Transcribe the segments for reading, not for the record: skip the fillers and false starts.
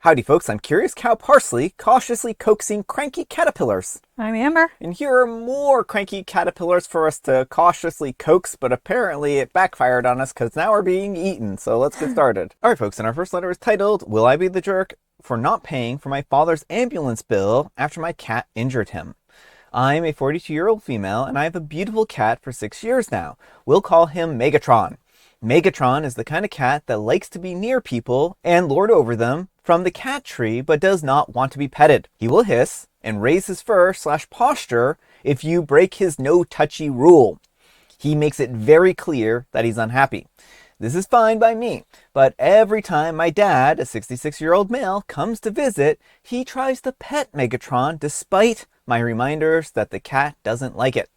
Howdy folks, I'm Curious Cow Parsley, cautiously coaxing cranky caterpillars. I'm Amber. And here are more cranky caterpillars for us to cautiously coax, but apparently it backfired on us because now we're being eaten, so let's get started. Alright folks, and our first letter is titled, Will I Be the Jerk for Not Paying for My Father's Ambulance Bill After My Cat Injured Him? I'm a 42-year-old female, and I have a beautiful cat for 6 years now. We'll call him Megatron. Megatron is the kind of cat that likes to be near people and lord over them from the cat tree, but does not want to be petted. He will hiss and raise his fur/posture if you break his no touchy rule. He makes it very clear that he's unhappy. This is fine by me, but every time my dad, a 66-year-old male, comes to visit, he tries to pet Megatron despite my reminders that the cat doesn't like it.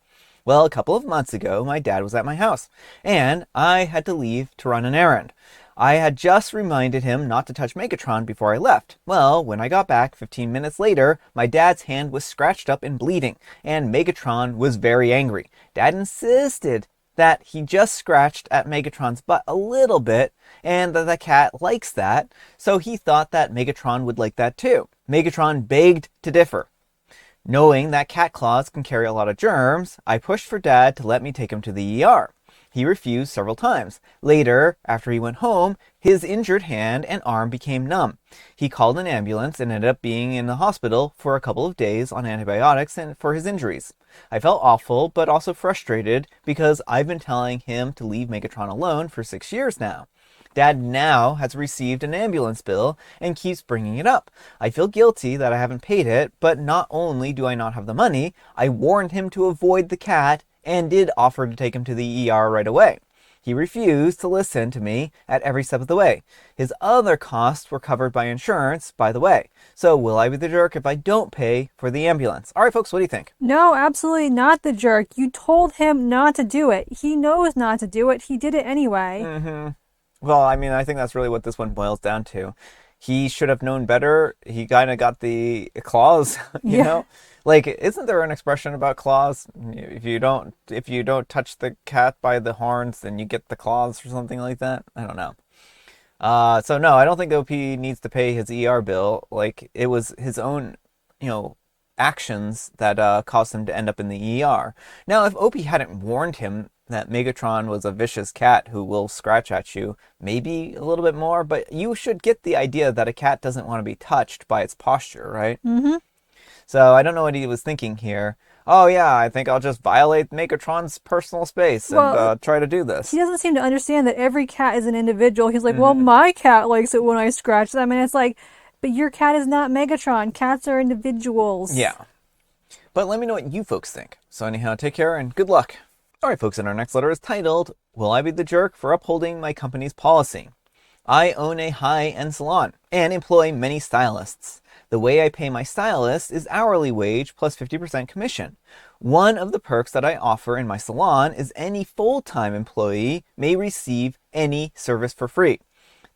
Well, a couple of months ago, my dad was at my house, and I had to leave to run an errand. I had just reminded him not to touch Megatron before I left. Well, when I got back 15 minutes later, my dad's hand was scratched up and bleeding, and Megatron was very angry. Dad insisted that he just scratched at Megatron's butt a little bit, and that the cat likes that, so he thought that Megatron would like that too. Megatron begged to differ. Knowing that cat claws can carry a lot of germs, I pushed for Dad to let me take him to the ER. He refused several times. Later, after he went home, his injured hand and arm became numb. He called an ambulance and ended up being in the hospital for a couple of days on antibiotics and for his injuries. I felt awful, but also frustrated because I've been telling him to leave Megatron alone for 6 years now. Dad now has received an ambulance bill and keeps bringing it up. I feel guilty that I haven't paid it, but not only do I not have the money, I warned him to avoid the cat and did offer to take him to the ER right away. He refused to listen to me at every step of the way. His other costs were covered by insurance, by the way. So will I be the jerk if I don't pay for the ambulance? All right, folks, what do you think? No, absolutely not the jerk. You told him not to do it. He knows not to do it. He did it anyway. Well, I mean, I think that's really what this one boils down to. He should have known better. He kind of got the claws, you know? Like, isn't there an expression about claws? If you don't touch the cat by the horns, then you get the claws or something like that. I don't know. So no, I don't think OP needs to pay his ER bill. Like, it was his own, actions that caused him to end up in the ER. Now, if OP hadn't warned him that Megatron was a vicious cat who will scratch at you, maybe a little bit more, but you should get the idea that a cat doesn't want to be touched by its posture, right? So I don't know what he was thinking here. Oh yeah, I think I'll just violate Megatron's personal space and try to do this. He doesn't seem to understand that every cat is an individual. He's like, well, my cat likes it when I scratch them, and it's like, but your cat is not Megatron. Cats are individuals. Yeah. But let me know what you folks think. So anyhow, take care and good luck. Alright folks, and our next letter is titled, Will I Be the Jerk for Upholding My Company's Policy? I own a high-end salon and employ many stylists. The way I pay my stylists is hourly wage plus 50% commission. One of the perks that I offer in my salon is any full-time employee may receive any service for free.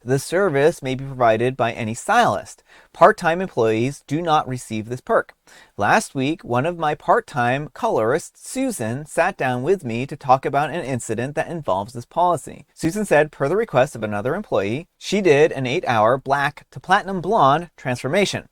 The service may be provided by any stylist. Part-time employees do not receive this perk. Last week, one of my part-time colorists, Susan, sat down with me to talk about an incident that involves this policy. Susan said, per the request of another employee, she did an 8-hour black to platinum blonde transformation.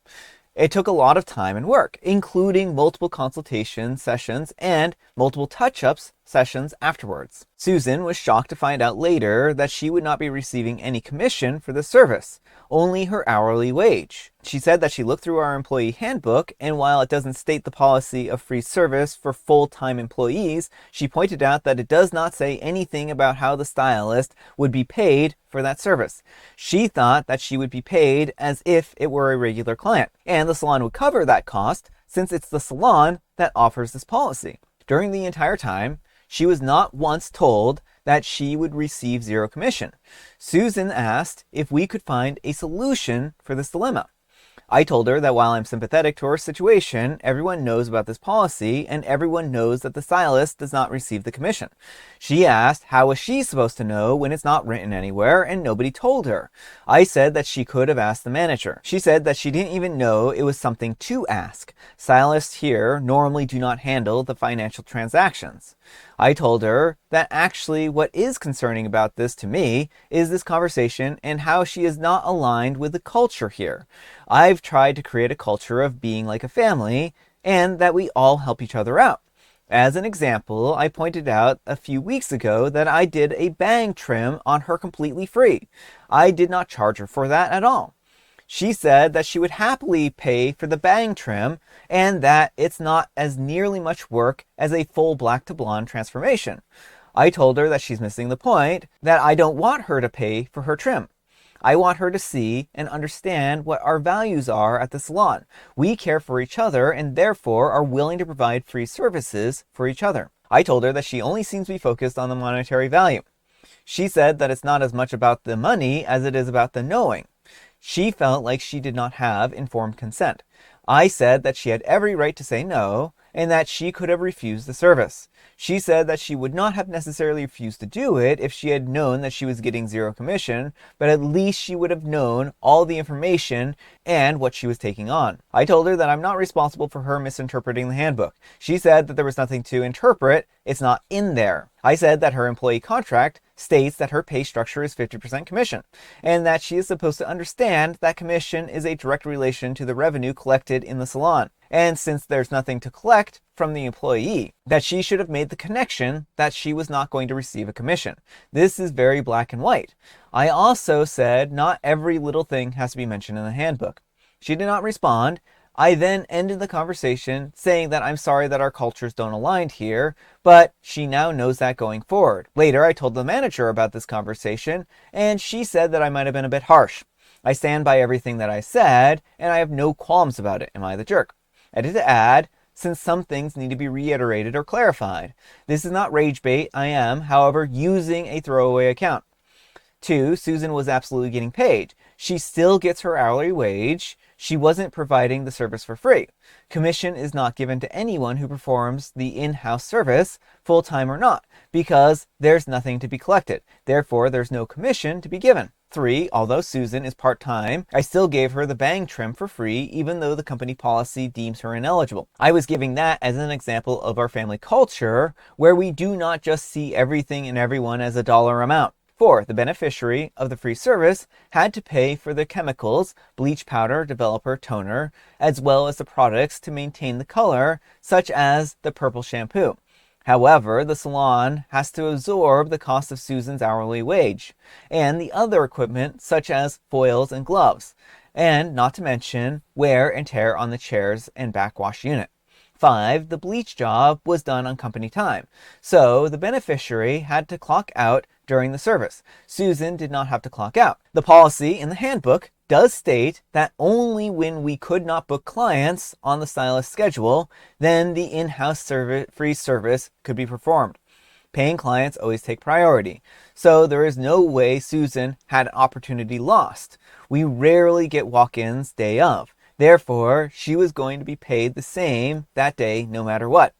It took a lot of time and work, including multiple consultation sessions and multiple touch-ups sessions afterwards. Susan was shocked to find out later that she would not be receiving any commission for the service, only her hourly wage. She said that she looked through our employee handbook, and while it doesn't state the policy of free service for full-time employees, she pointed out that it does not say anything about how the stylist would be paid for that service. She thought that she would be paid as if it were a regular client, and the salon would cover that cost since it's the salon that offers this policy. During the entire time, she was not once told that she would receive zero commission. Susan asked if we could find a solution for this dilemma. I told her that while I'm sympathetic to her situation, everyone knows about this policy and everyone knows that the stylist does not receive the commission. She asked how was she supposed to know when it's not written anywhere and nobody told her. I said that she could have asked the manager. She said that she didn't even know it was something to ask. Stylists here normally do not handle the financial transactions. I told her that actually what is concerning about this to me is this conversation and how she is not aligned with the culture here. I've tried to create a culture of being like a family and that we all help each other out. As an example, I pointed out a few weeks ago that I did a bang trim on her completely free. I did not charge her for that at all. She said that she would happily pay for the bang trim and that it's not as nearly much work as a full black to blonde transformation. I told her that she's missing the point, that I don't want her to pay for her trim. I want her to see and understand what our values are at the salon. We care for each other and therefore are willing to provide free services for each other. I told her that she only seems to be focused on the monetary value. She said that it's not as much about the money as it is about the knowing. She felt like she did not have informed consent. I said that she had every right to say no and that she could have refused the service. She said that she would not have necessarily refused to do it if she had known that she was getting zero commission, but at least she would have known all the information and what she was taking on. I told her that I'm not responsible for her misinterpreting the handbook. She said that there was nothing to interpret, it's not in there. I said that her employee contract states that her pay structure is 50% commission, and that she is supposed to understand that commission is a direct relation to the revenue collected in the salon. And since there's nothing to collect from the employee, that she should have made the connection that she was not going to receive a commission. This is very black and white. I also said not every little thing has to be mentioned in the handbook. She did not respond. I then ended the conversation saying that I'm sorry that our cultures don't align here, but she now knows that going forward. Later, I told the manager about this conversation, and she said that I might have been a bit harsh. I stand by everything that I said, and I have no qualms about it. Am I the jerk? I did add, since some things need to be reiterated or clarified. This is not rage bait. I am, however, using a throwaway account. 2, Susan was absolutely getting paid. She still gets her hourly wage. She wasn't providing the service for free. Commission is not given to anyone who performs the in-house service, full-time or not, because there's nothing to be collected. Therefore, there's no commission to be given. 3, although Susan is part-time, I still gave her the bang trim for free, even though the company policy deems her ineligible. I was giving that as an example of our family culture, where we do not just see everything and everyone as a dollar amount. 4, the beneficiary of the free service had to pay for the chemicals, bleach powder, developer, toner, as well as the products to maintain the color, such as the purple shampoo. However, the salon has to absorb the cost of Susan's hourly wage and the other equipment such as foils and gloves, and not to mention wear and tear on the chairs and backwash unit. 5, the bleach job was done on company time, so the beneficiary had to clock out during the service. Susan did not have to clock out. The policy in the handbook does state that only when we could not book clients on the stylist schedule, then the in-house free service could be performed. Paying clients always take priority. So there is no way Susan had opportunity lost. We rarely get walk-ins day of. Therefore, she was going to be paid the same that day no matter what.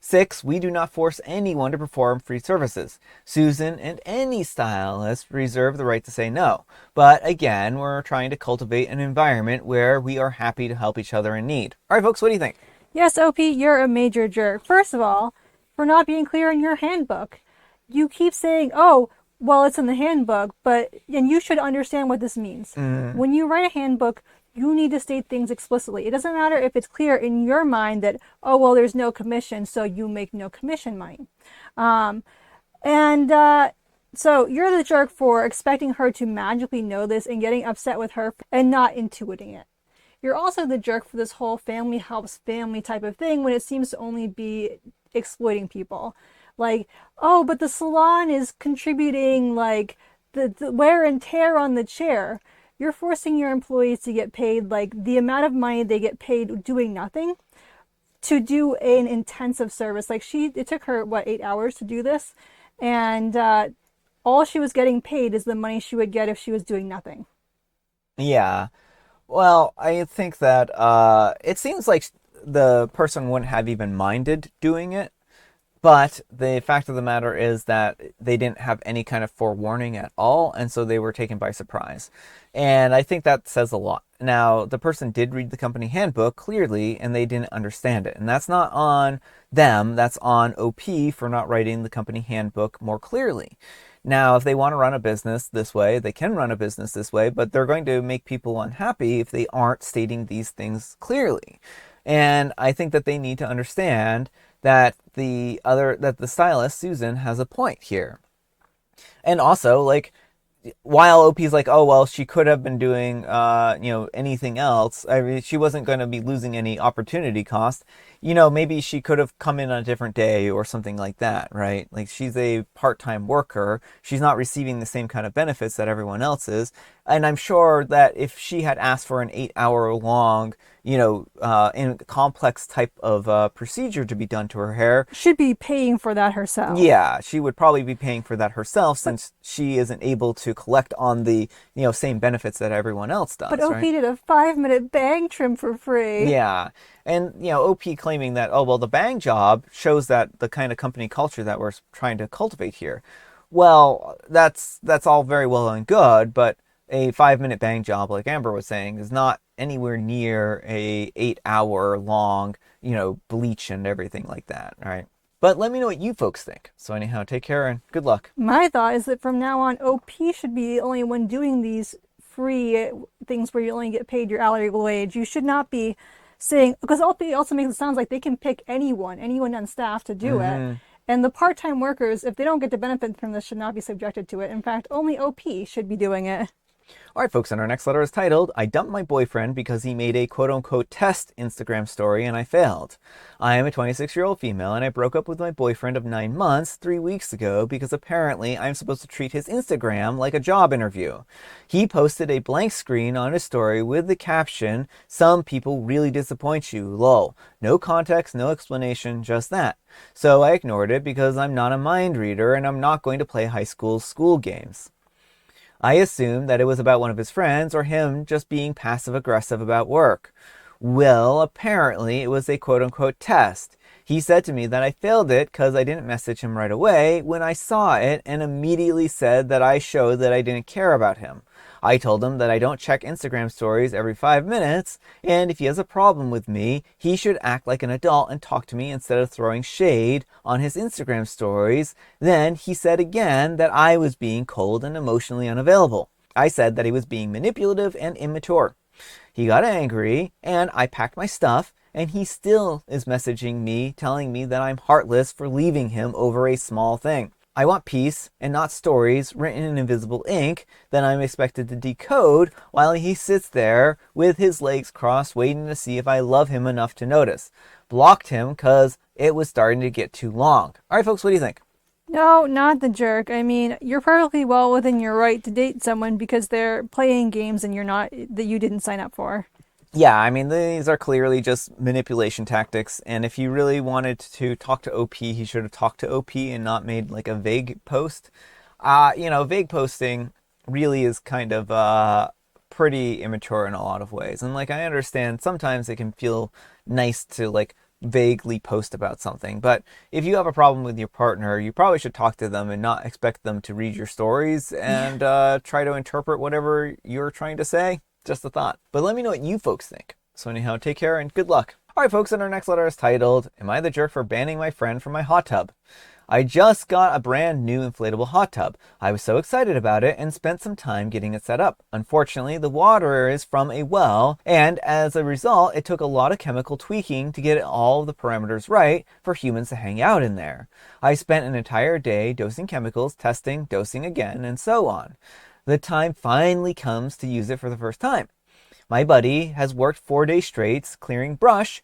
6, we do not force anyone to perform free services. Susan and any stylist reserve the right to say no. But again, we're trying to cultivate an environment where we are happy to help each other in need. All right, folks, what do you think? Yes, OP, you're a major jerk. First of all, for not being clear in your handbook. You keep saying, oh, well, it's in the handbook, and you should understand what this means. When you write a handbook, you need to state things explicitly. It doesn't matter if it's clear in your mind that, oh, well, there's no commission, so you make no commission money. So you're the jerk for expecting her to magically know this and getting upset with her and not intuiting it. You're also the jerk for this whole family helps family type of thing when it seems to only be exploiting people. Like, oh, but the salon is contributing like the wear and tear on the chair. You're forcing your employees to get paid like the amount of money they get paid doing nothing to do an intensive service. Like it took her, 8 hours to do this? And all she was getting paid is the money she would get if she was doing nothing. Yeah. Well, I think that it seems like the person wouldn't have even minded doing it. But the fact of the matter is that they didn't have any kind of forewarning at all, and so they were taken by surprise. And I think that says a lot. Now, the person did read the company handbook clearly, and they didn't understand it. And that's not on them, that's on OP for not writing the company handbook more clearly. Now, if they want to run a business this way, they can run a business this way, but they're going to make people unhappy if they aren't stating these things clearly. And I think that they need to understand that the stylist, Susan, has a point here. And also, like, while OP's like, oh, well, she could have been doing, anything else. I mean, she wasn't going to be losing any opportunity cost. Maybe she could have come in on a different day or something like that, right? Like, she's a part-time worker. She's not receiving the same kind of benefits that everyone else is. And I'm sure that if she had asked for an 8-hour long, in complex type of procedure to be done to her hair, She'd be paying for that herself. yeah, she would probably be paying for that herself since she isn't able to collect on the, same benefits that everyone else does, But OP right? did a 5-minute bang trim for free. Yeah. And, OP claiming that, oh, well, the bang job shows that the kind of company culture that we're trying to cultivate here. Well, that's all very well and good, but a 5-minute bang job, like Amber was saying, is not anywhere near a 8-hour long, bleach and everything like that, right? But let me know what you folks think. So anyhow, take care and good luck. My thought is that from now on, OP should be the only one doing these free things where you only get paid your hourly wage. You should not be saying, because OP also makes it sound like they can pick anyone on staff to do it. And the part-time workers, if they don't get the benefit from this, should not be subjected to it. In fact, only OP should be doing it. All right, folks, and our next letter is titled, I dumped my boyfriend because he made a quote-unquote test Instagram story and I failed. I am a 26-year-old female and I broke up with my boyfriend of 9 months 3 weeks ago because apparently I'm supposed to treat his Instagram like a job interview. He posted a blank screen on his story with the caption, some people really disappoint you, lol. No context, no explanation, just that. So I ignored it because I'm not a mind reader and I'm not going to play high school games. I assumed that it was about one of his friends or him just being passive-aggressive about work. Well, apparently it was a quote-unquote test. He said to me that I failed it because I didn't message him right away when I saw it and immediately said that I showed that I didn't care about him. I told him that I don't check Instagram stories every 5 minutes, and if he has a problem with me, he should act like an adult and talk to me instead of throwing shade on his Instagram stories. Then he said again that I was being cold and emotionally unavailable. I said that he was being manipulative and immature. He got angry, and I packed my stuff, and he still is messaging me, telling me that I'm heartless for leaving him over a small thing. I want peace and not stories written in invisible ink that I'm expected to decode while he sits there with his legs crossed waiting to see if I love him enough to notice. Blocked him because it was starting to get too long. All right, folks, what do you think? No, not the jerk. I mean, you're perfectly well within your right to date someone because they're playing games and that you didn't sign up for. Yeah, I mean, these are clearly just manipulation tactics, and if you really wanted to talk to OP, he should have talked to OP and not made like a vague post. Vague posting really is kind of pretty immature in a lot of ways. And like, I understand sometimes it can feel nice to like vaguely post about something, but if you have a problem with your partner, you probably should talk to them and not expect them to read your stories and try to interpret whatever you're trying to say. Just a thought. But let me know what you folks think. So anyhow, take care and good luck. All right, folks, and our next letter is titled, Am I the jerk for banning my friend from my hot tub? I just got a brand new inflatable hot tub. I was so excited about it and spent some time getting it set up. Unfortunately, the water is from a well, and as a result, it took a lot of chemical tweaking to get all of the parameters right for humans to hang out in there. I spent an entire day dosing chemicals, testing, dosing again, and so on. The time finally comes to use it for the first time. My buddy has worked 4 days straight clearing brush,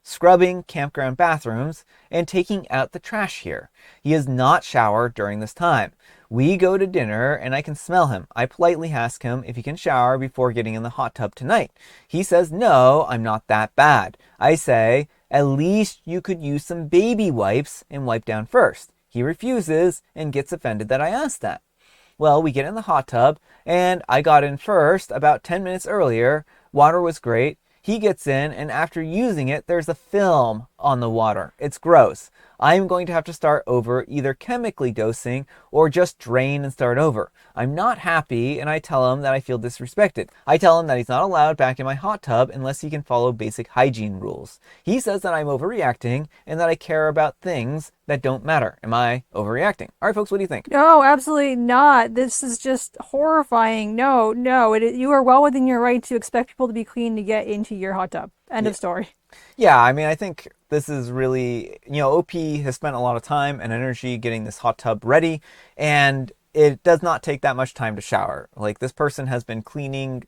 scrubbing campground bathrooms, and taking out the trash here. He has not showered during this time. We go to dinner and I can smell him. I politely ask him if he can shower before getting in the hot tub tonight. He says, no, I'm not that bad. I say, at least you could use some baby wipes and wipe down first. He refuses and gets offended that I asked that. Well, we get in the hot tub, and I got in first about 10 minutes earlier. Water was great. He gets in, and after using it, there's a film on the water. It's gross. I'm going to have to start over, either chemically dosing or just drain and start over. I'm not happy, and I tell him that I feel disrespected. I tell him that he's not allowed back in my hot tub unless he can follow basic hygiene rules. He says that I'm overreacting and that I care about things that don't matter. Am I overreacting? All right, folks, what do you think? No, absolutely not. This is just horrifying. No, no. You are well within your right to expect people to be clean to get into your hot tub. End of story. Yeah, I mean, I think this is really, OP has spent a lot of time and energy getting this hot tub ready, and it does not take that much time to shower. Like, this person has been cleaning,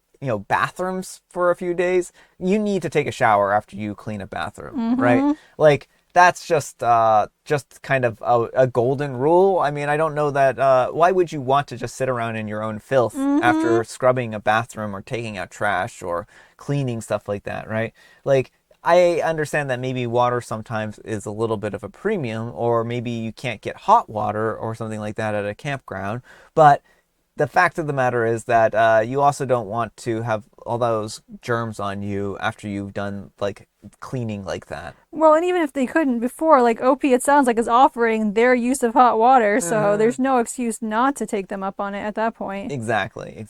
bathrooms for a few days. You need to take a shower after you clean a bathroom, right? Like, that's just kind of a golden rule. I mean, I don't know that, why would you want to just sit around in your own filth after scrubbing a bathroom or taking out trash or cleaning stuff like that, right? Like, I understand that maybe water sometimes is a little bit of a premium, or maybe you can't get hot water or something like that at a campground, but the fact of the matter is that you also don't want to have all those germs on you after you've done, like, cleaning like that. Well, and even if they couldn't before, like OP, it sounds like is offering their use of hot water, so there's no excuse not to take them up on it at that point. Exactly.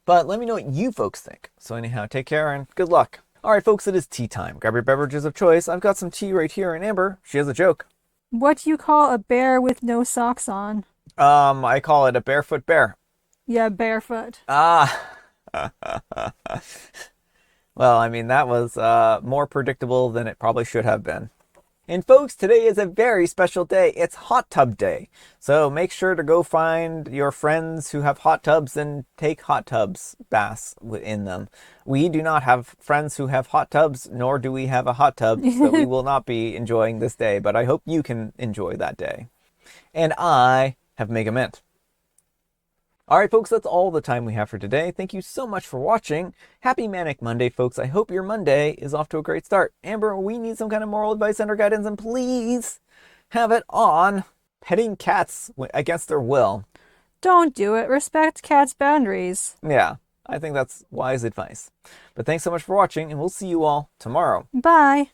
But let me know what you folks think. So anyhow, take care and good luck. All right, folks, it is tea time. Grab your beverages of choice. I've got some tea right here, and Amber, she has a joke. What do you call a bear with no socks on? I call it a barefoot bear. Yeah, barefoot. Ah. Well, I mean, that was more predictable than it probably should have been. And folks, today is a very special day. It's Hot Tub Day. So make sure to go find your friends who have hot tubs and take hot tubs baths in them. We do not have friends who have hot tubs, nor do we have a hot tub, so we will not be enjoying this day, but I hope you can enjoy that day. And I have Mega Mint. All right, folks, that's all the time we have for today. Thank you so much for watching. Happy Manic Monday, folks. I hope your Monday is off to a great start. Amber, we need some kind of moral advice and or guidance, and please have it on petting cats against their will. Don't do it. Respect cats' boundaries. Yeah, I think that's wise advice. But thanks so much for watching, and we'll see you all tomorrow. Bye.